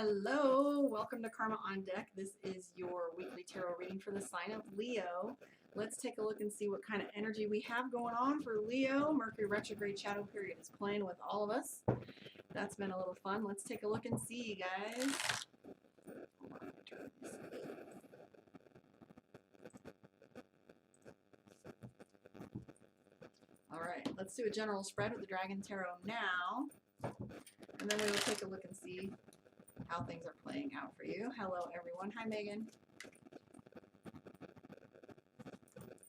Hello, welcome to Karma on Deck. This is your weekly tarot reading for the sign of Leo. Let's take a look and see what kind of energy we have going on for Leo. Mercury retrograde shadow period is playing with all of us. That's been a little fun. Let's take a look and see, guys. All right, let's do a general spread with the Dragon Tarot now. And then we will take a look and see how things are playing out for you. Hello, everyone. Hi, Megan.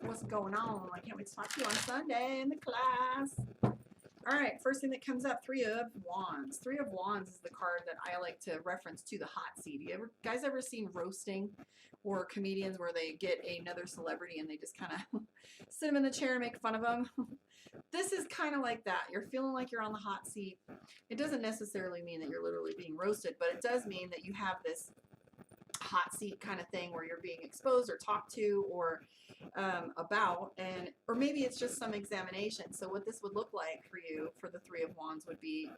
What's going on? I can't wait to talk to you on Sunday in the class. All right, first thing that comes up, Three of Wands. Three of Wands is the card that I like to reference to the hot seat. Guys ever seen roasting or comedians where they get another celebrity and they just kind of sit them in the chair and make fun of them? This is kind of like that. You're feeling like you're on the hot seat. It doesn't necessarily mean that you're literally being roasted, but it does mean that you have this hot seat kind of thing where you're being exposed or talked to or about, or maybe it's just some examination. So what this would look like for you for the Three of Wands would be,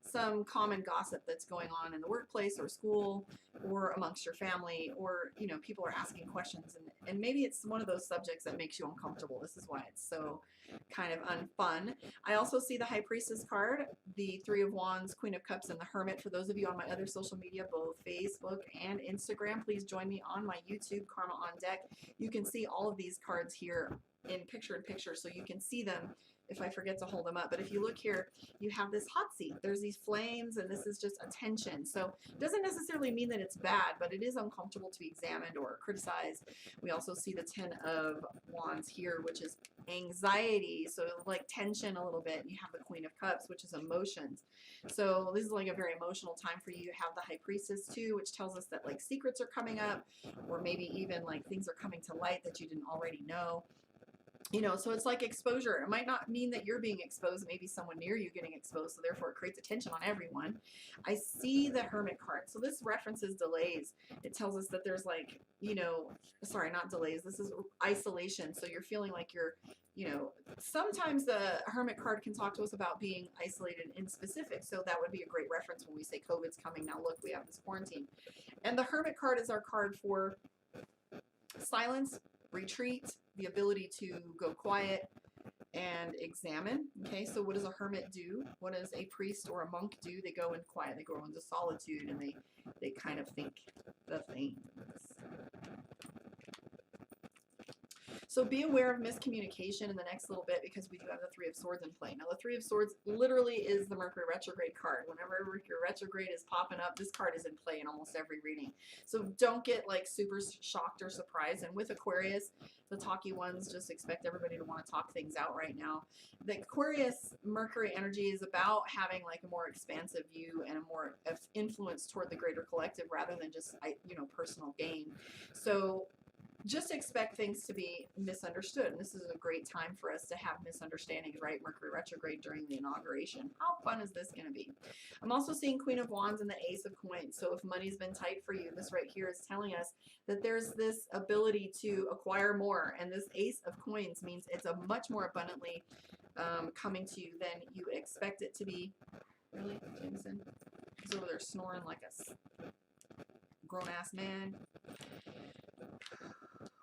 some common gossip that's going on in the workplace or school or amongst your family, or people are asking questions, and maybe it's one of those subjects that makes you uncomfortable. This is why it's so kind of unfun. I also see the High Priestess card, the Three of Wands, Queen of Cups, and the Hermit. For those of you on my other social media, both Facebook and Instagram, please join me on my YouTube, Karma on Deck. You can see all of these cards here in picture, so you can see them if I forget to hold them up. But if you look here, you have this hot seat. There's these flames, and this is just attention. So it doesn't necessarily mean that it's bad, but it is uncomfortable to be examined or criticized. We also see the Ten of Wands here, which is anxiety, so like tension a little bit. You have the Queen of Cups, which is emotions. So this is like a very emotional time for you. You have the High Priestess too, which tells us that like secrets are coming up, or maybe even like things are coming to light that you didn't already know. So it's like exposure. It might not mean that you're being exposed, maybe someone near you getting exposed, so therefore it creates attention on everyone. I see the Hermit card. So this references delays. It tells us that there's like, sorry, not delays. This is isolation. So you're feeling like you're, sometimes the Hermit card can talk to us about being isolated in specific. So that would be a great reference when we say COVID's coming. Now look, we have this quarantine. And the Hermit card is our card for silence, retreat, the ability to go quiet and examine. Okay, so what does a hermit do? What does a priest or a monk do? They go in quiet, they go into solitude, and they kind of think the things. So be aware of miscommunication in the next little bit, because we do have the Three of Swords in play. Now the Three of Swords literally is the Mercury retrograde card. Whenever Mercury retrograde is popping up, this card is in play in almost every reading. So don't get like super shocked or surprised. And with Aquarius, the talky ones just expect everybody to want to talk things out right now. The Aquarius Mercury energy is about having like a more expansive view and a more influence toward the greater collective rather than just personal gain. So just expect things to be misunderstood. And this is a great time for us to have misunderstandings, right? Mercury retrograde during the inauguration. How fun is this going to be? I'm also seeing Queen of Wands and the Ace of Coins. So if money's been tight for you, this right here is telling us that there's this ability to acquire more. And this Ace of Coins means it's a much more abundantly coming to you than you expect it to be. Really, Jameson? He's over there snoring like a grown-ass man.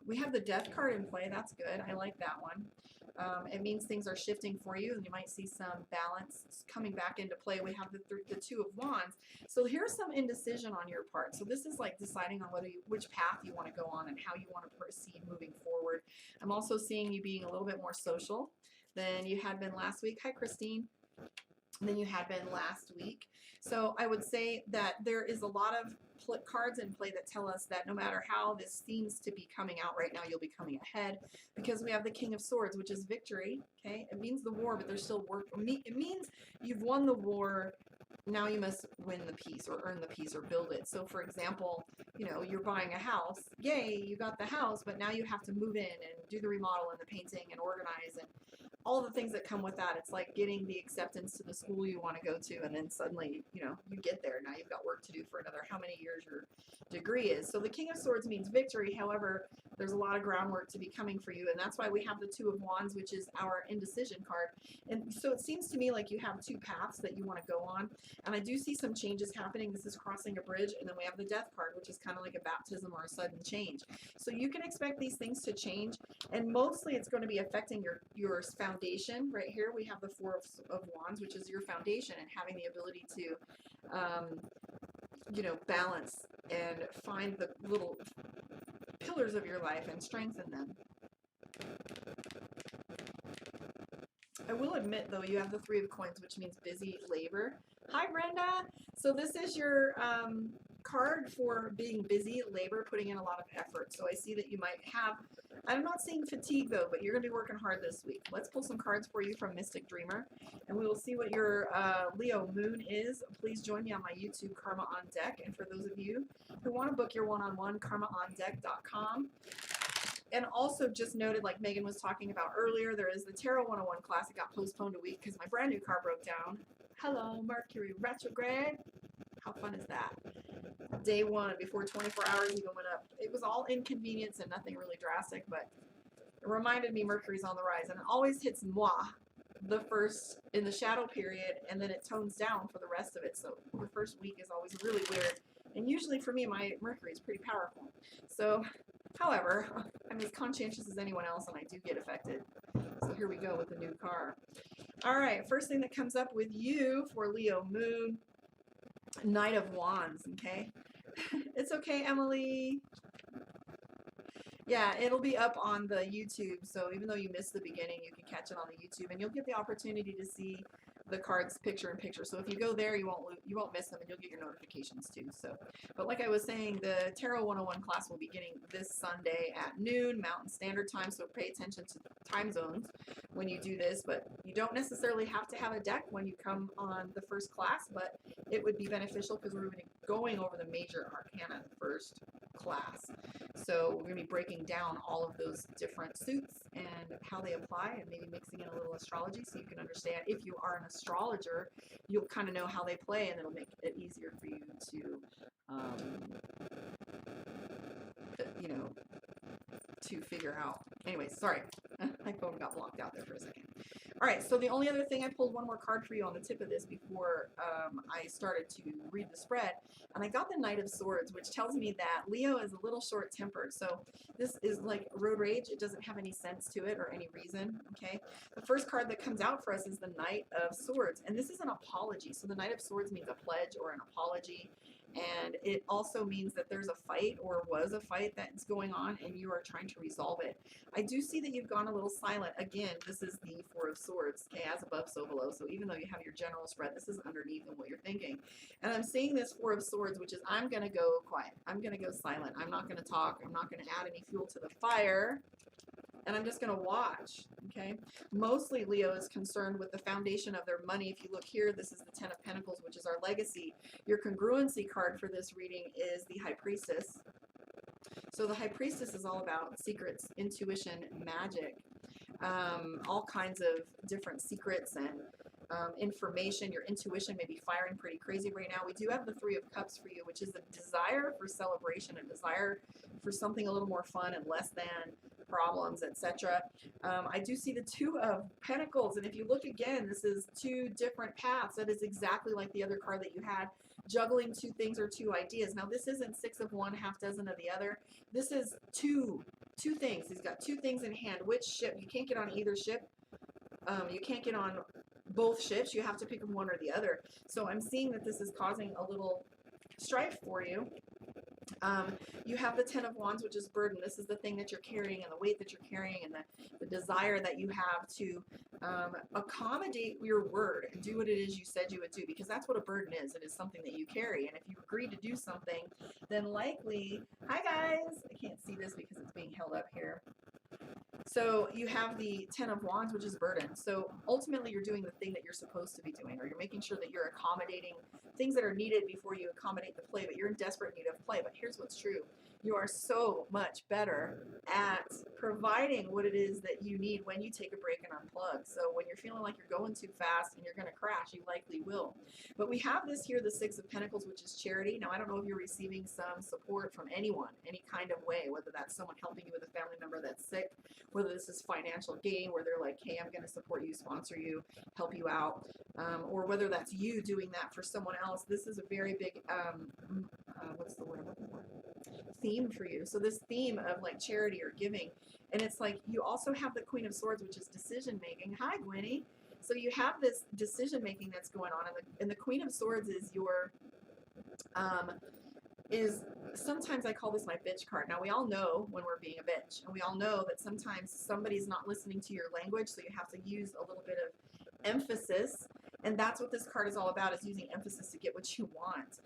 We have the Death card in play. That's good. I like that one. It means things are shifting for you, and you might see some balance coming back into play. We have the Two of Wands. So here's some indecision on your part. So this is like deciding on which path you want to go on and how you want to proceed moving forward. I'm also seeing you being a little bit more social than you had been last week. Hi, Christine. Than you had been last week. So I would say that there is a lot of cards in play that tell us that no matter how this seems to be coming out right now, you'll be coming ahead, because we have the King of Swords, which is victory. Okay, it means the war, but there's still work. It means you've won the war. Now you must win the peace, or earn the peace, or build it. So for example, you're buying a house. Yay, you got the house, but now you have to move in and do the remodel and the painting and organize and all the things that come with that. It's like getting the acceptance to the school you want to go to, and then suddenly, you get there. Now you've got work to do for another how many years your degree is. So the King of Swords means victory. However, There's a lot of groundwork to be coming for you, and that's why we have the Two of Wands, which is our indecision card. And so it seems to me like you have two paths that you want to go on, and I do see some changes happening. This is crossing a bridge, and then we have the Death card, which is kind of like a baptism or a sudden change. So you can expect these things to change, and mostly it's going to be affecting your foundation. Right here we have the Four of Wands, which is your foundation, and having the ability to you know, balance and find the little pillars of your life and strengthen them. I will admit, though, you have the Three of Coins, which means busy labor. Hi, Brenda. So this is your card for being busy labor, putting in a lot of effort. So I see that you might have, I'm not seeing fatigue, though, but you're going to be working hard this week. Let's pull some cards for you from Mystic Dreamer, and we will see what your Leo moon is. Please join me on my YouTube, Karma on Deck. And for those of you who want to book your one-on-one, karmaondeck.com. And also just noted, like Megan was talking about earlier, there is the Tarot 101 class. It got postponed a week because my brand new car broke down. Hello, Mercury retrograde. How fun is that? Day one, before 24 hours even went up. It was all inconvenience and nothing really drastic, but it reminded me Mercury's on the rise. And it always hits moi the first in the shadow period, and then it tones down for the rest of it. So the first week is always really weird. And usually for me, my Mercury is pretty powerful. So, however, I'm as conscientious as anyone else, and I do get affected. So here we go with the new car. All right, first thing that comes up with you for Leo moon, Knight of Wands, okay? It's okay, Emily. Yeah, it'll be up on the YouTube, so even though you missed the beginning, you can catch it on the YouTube, and you'll get the opportunity to see the cards picture in picture. So if you go there, you won't miss them, and you'll get your notifications too. So, but like I was saying, the Tarot 101 class will be beginning this Sunday at noon Mountain Standard Time. So pay attention to time zones when you do this. But you don't necessarily have to have a deck when you come on the first class, but it would be beneficial because we're going over the major arcana first class. So we're going to be breaking down all of those different suits and how they apply, and maybe mixing in a little astrology so you can understand. If you are an astrologer, you'll kind of know how they play, and it'll make it easier for you to, you know, to figure out. Anyway, sorry, my phone got blocked out there for a second. All right, so the only other thing, I pulled one more card for you on the tip of this before I started to read the spread, and I got the Knight of Swords, which tells me that Leo is a little short-tempered. So this is like road rage. It doesn't have any sense to it or any reason, okay? The first card that comes out for us is the Knight of Swords, and this is an apology. So the Knight of Swords means a pledge or an apology. And it also means that there's a fight or was a fight that's going on and you are trying to resolve it. I do see that you've gone a little silent. Again, this is the Four of Swords, okay, as above, so below. So even though you have your general spread, this is underneath in what you're thinking. And I'm seeing this Four of Swords, which is I'm going to go quiet. I'm going to go silent. I'm not going to talk. I'm not going to add any fuel to the fire. And I'm just going to watch, okay? Mostly Leo is concerned with the foundation of their money. If you look here, this is the Ten of Pentacles, which is our legacy. Your congruency card for this reading is the High Priestess. So the High Priestess is all about secrets, intuition, magic, all kinds of different secrets and information. Your intuition may be firing pretty crazy right now. We do have the Three of Cups for you, which is a desire for celebration, a desire for something a little more fun and less than problems, etc. I do see the Two of Pentacles, and if you look again, this is two different paths. That is exactly like the other card that you had, juggling two things or two ideas. Now this isn't six of one, half dozen of the other. This is two things. He's got two things in hand. Which ship? You can't get on either ship. You can't get on both ships. You have to pick one or the other. So I'm seeing that this is causing a little strife for you. You have the Ten of Wands, which is burden. This is the thing that you're carrying and the weight that you're carrying and the desire that you have to accommodate your word and do what it is you said you would do, because that's what a burden is. It is something that you carry, and if you agree to do something, then likely, hi guys, I can't see this because it's being held up here. So you have the Ten of Wands, which is burden. So ultimately you're doing the thing that you're supposed to be doing, or you're making sure that you're accommodating things that are needed before you accommodate the play, but you're in desperate need of play. But here's what's true. You are so much better at providing what it is that you need when you take a break and unplug. So when you're feeling like you're going too fast and you're going to crash, you likely will. But we have this here, the Six of Pentacles, which is charity. Now, I don't know if you're receiving some support from anyone, any kind of way, whether that's someone helping you with a family member that's sick, whether this is financial gain, where they're like, hey, I'm going to support you, sponsor you, help you out, or whether that's you doing that for someone else. This is a very big, what's the word I'm looking for? Theme for you. So this theme of like charity or giving, and it's like you also have the Queen of Swords, which is decision making. Hi, Gwenny. So you have this decision making that's going on, and the Queen of Swords is your is sometimes I call this my bitch card. Now we all know when we're being a bitch, and we all know that sometimes somebody's not listening to your language, so you have to use a little bit of emphasis, and that's what this card is all about, is using emphasis to get what you want.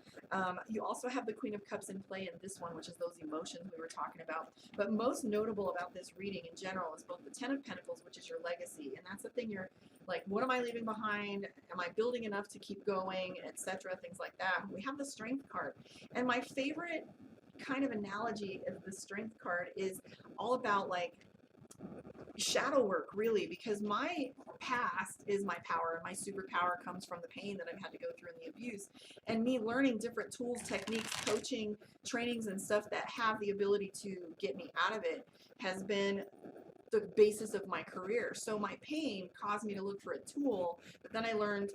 You also have the Queen of Cups in play in this one, which is those emotions we were talking about. But most notable about this reading in general is both the Ten of Pentacles, which is your legacy, and that's the thing you're like, what am I leaving behind? Am I building enough to keep going, etc., things like that. We have the Strength card, and my favorite kind of analogy of the Strength card is all about like shadow work, really, because my past is my power, and my superpower comes from the pain that I've had to go through in the abuse, and me learning different tools, techniques, coaching, trainings, and stuff that have the ability to get me out of it has been the basis of my career. So my pain caused me to look for a tool, but then I learned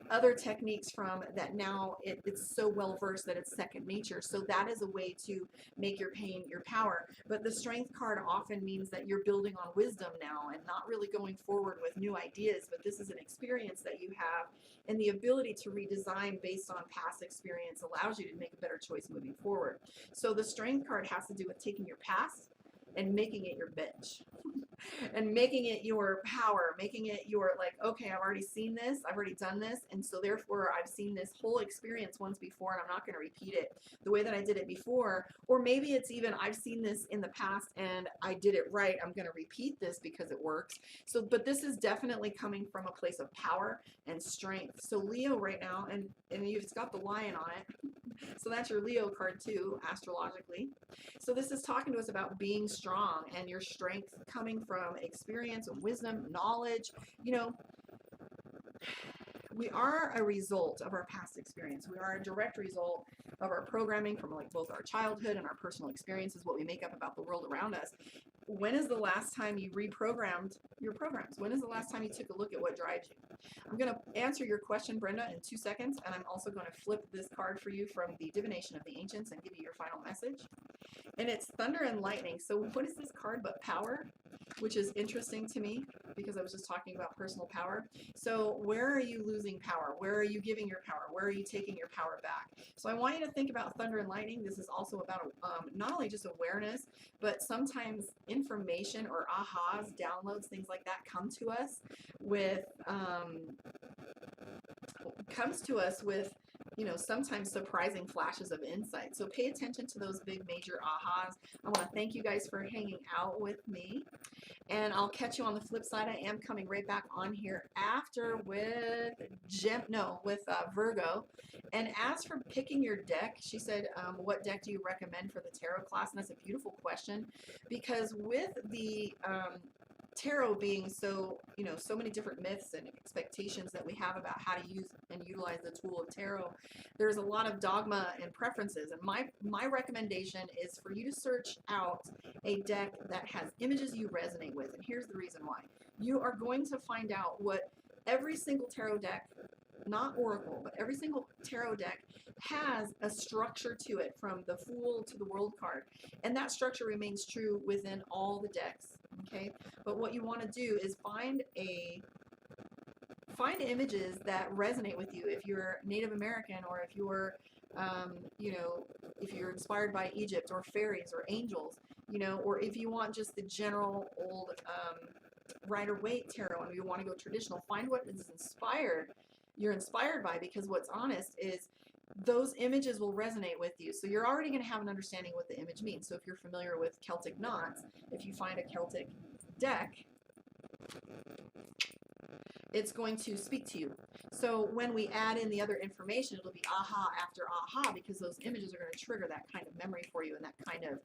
other techniques from that. Now it's so well versed that it's second nature. So that is a way to make your pain your power. But the Strength card often means that you're building on wisdom now and not really going forward with new ideas, but this is an experience that you have, and the ability to redesign based on past experience allows you to make a better choice moving forward. So the Strength card has to do with taking your past and making it your bitch and making it your power, making it your, like, okay, I've already seen this, I've already done this, and so therefore I've seen this whole experience once before, and I'm not going to repeat it the way that I did it before. Or maybe it's even, I've seen this in the past and I did it right, I'm going to repeat this because it works. So, but this is definitely coming from a place of power and strength. So Leo right now, and you've got the lion on it, so that's your Leo card too, astrologically. So this is talking to us about being strong and your strength coming from experience and wisdom, knowledge. You know, we are a result of our past experience. We are a direct result of our programming from like both our childhood and our personal experiences, what we make up about the world around us. When is the last time you reprogrammed your programs? When is the last time you took a look at what drives you? I'm going to answer your question, Brenda, in 2 seconds, and I'm also going to flip this card for you from the Divination of the Ancients and give you your final message. And it's Thunder and Lightning. So what is this card but power? Which is interesting to me because I was just talking about personal power. So where are you losing power? Where are you giving your power? Where are you taking your power back? So I want you to think about Thunder and Lightning. This is also about not only just awareness, but sometimes information or ahas, downloads, things like that come to us with you know, sometimes surprising flashes of insight. So pay attention to those big major ahas. I want to thank you guys for hanging out with me, and I'll catch you on the flip side. I am coming right back on here after with Virgo. And as for picking your deck, she said, what deck do you recommend for the tarot class? And that's a beautiful question, because with the tarot being so, you know, so many different myths and expectations that we have about how to use and utilize the tool of tarot, there's a lot of dogma and preferences. And my recommendation is for you to search out a deck that has images you resonate with. And here's the reason why. You are going to find out what every single tarot deck, not oracle, but every single tarot deck has a structure to it, from the Fool to the World card, and that structure remains true within all the decks. Okay, but what you want to do is find images that resonate with you. If you're Native American, or if you're you know, if you're inspired by Egypt or fairies or angels, you know, or if you want just the general old Rider-Waite tarot and you want to go traditional, find what is you're inspired by, because what's honest is those images will resonate with you. So you're already going to have an understanding what the image means. So if you're familiar with Celtic knots, if you find a Celtic deck, it's going to speak to you. So when we add in the other information, it'll be aha after aha, because those images are going to trigger that kind of memory for you and that kind of,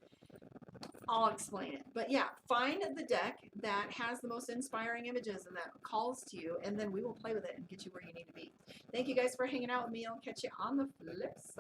I'll explain it. But yeah, find the deck that has the most inspiring images and that calls to you, and then we will play with it and get you where you need to be. Thank you guys for hanging out with me. I'll catch you on the flip side.